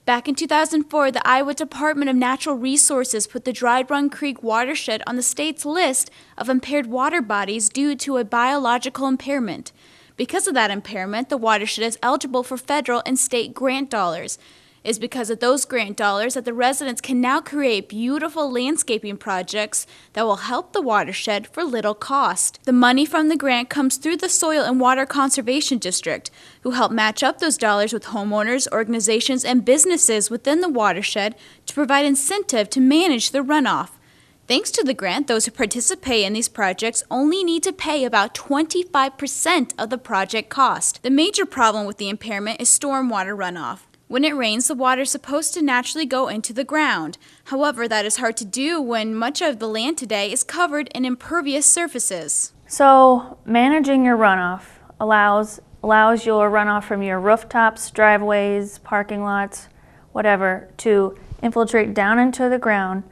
Back in 2004, the Iowa Department of Natural Resources put the Dry Run Creek watershed on the state's list of impaired water bodies due to a biological impairment. Because of that impairment, the watershed is eligible for federal and state grant dollars. It is because of those grant dollars that the residents can now create beautiful landscaping projects that will help the watershed for little cost. The money from the grant comes through the Soil and Water Conservation District, who help match up those dollars with homeowners, organizations, and businesses within the watershed to provide incentive to manage the runoff. Thanks to the grant, those who participate in these projects only need to pay about 25% of the project cost. The major problem with the impairment is stormwater runoff. When it rains, the water is supposed to naturally go into the ground. However, that is hard to do when much of the land today is covered in impervious surfaces. So managing your runoff allows your runoff from your rooftops, driveways, parking lots, whatever, to infiltrate down into the ground,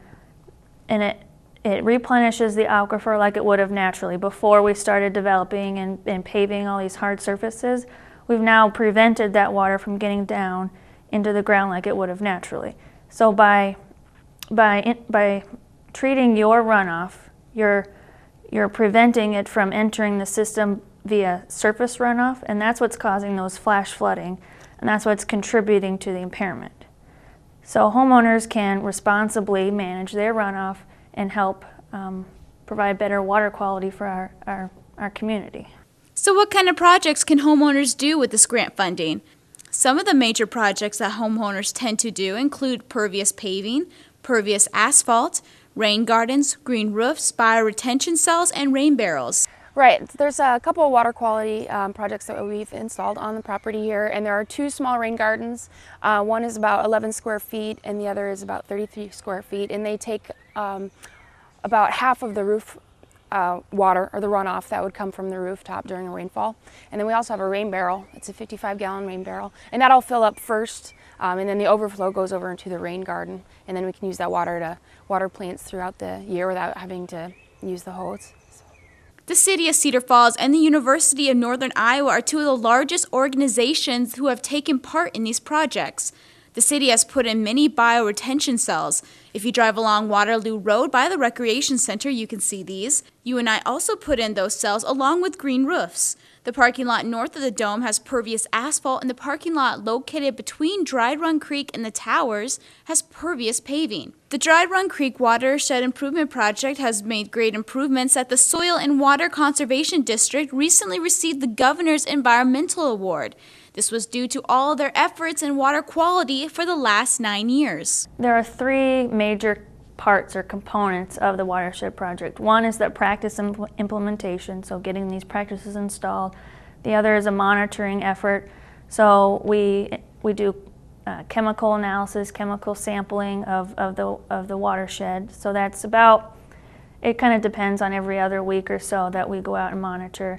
and it replenishes the aquifer like it would have naturally. Before we started developing and paving all these hard surfaces, we've now prevented that water from getting down into the ground like it would have naturally. So by treating your runoff, you're preventing it from entering the system via surface runoff, and that's what's causing those flash flooding, and that's what's contributing to the impairment. So homeowners can responsibly manage their runoff and help provide better water quality for our community. So what kind of projects can homeowners do with this grant funding? Some of the major projects that homeowners tend to do include pervious paving, pervious asphalt, rain gardens, green roofs, bioretention cells, and rain barrels. Right, there's a couple of water quality projects that we've installed on the property here, and there are two small rain gardens. One is about 11 square feet and the other is about 33 square feet, and they take about half of the roof water, or the runoff that would come from the rooftop during a rainfall. And then we also have a rain barrel. It's a 55-gallon rain barrel, and that'll fill up first, and then the overflow goes over into the rain garden, and then we can use that water to water plants throughout the year without having to use the hose. The City of Cedar Falls and the University of Northern Iowa are two of the largest organizations who have taken part in these projects. The city has put in many bioretention cells. If you drive along Waterloo Road by the Recreation Center, you can see these. UNI also put in those cells along with green roofs. The parking lot north of the dome has pervious asphalt, and the parking lot located between Dry Run Creek and the towers has pervious paving. The Dry Run Creek Watershed Improvement Project has made great improvements that the Soil and Water Conservation District recently received the Governor's Environmental Award. This was due to all of their efforts in water quality for the last 9 years. There are three major parts or components of the Watershed Project. One is the practice implementation, so getting these practices installed. The other is a monitoring effort. So we do chemical analysis, chemical sampling of the watershed. So that's about, it kind of depends on every other week or so that we go out and monitor.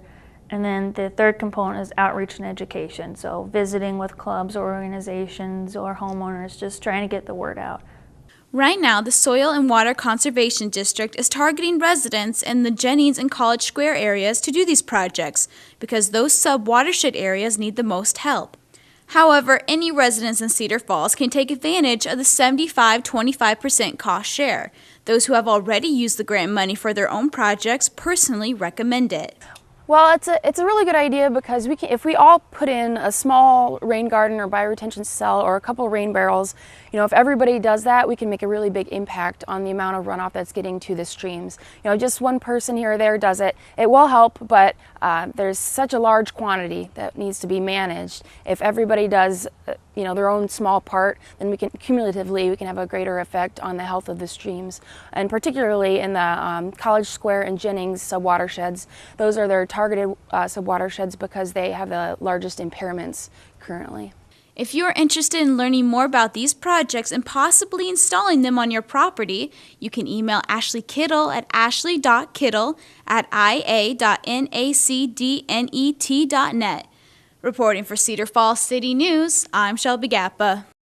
And then the third component is outreach and education. So visiting with clubs or organizations or homeowners, just trying to get the word out. Right now, the Soil and Water Conservation District is targeting residents in the Jennings and College Square areas to do these projects because those sub-watershed areas need the most help. However, any residents in Cedar Falls can take advantage of the 75-25% cost share. Those who have already used the grant money for their own projects personally recommend it. Well, it's a really good idea because if we all put in a small rain garden or bioretention cell or a couple rain barrels, if everybody does that, we can make a really big impact on the amount of runoff that's getting to the streams. Just one person here or there does it. It will help, but there's such a large quantity that needs to be managed. If everybody does, their own small part, then we can cumulatively have a greater effect on the health of the streams, and particularly in the College Square and Jennings subwatersheds. Those are their targeted subwatersheds because they have the largest impairments currently. If you are interested in learning more about these projects and possibly installing them on your property, you can email Ashley Kittle at ashley.kittle@ia.nacdnet.net. Reporting for Cedar Falls City News, I'm Shelby Gappa.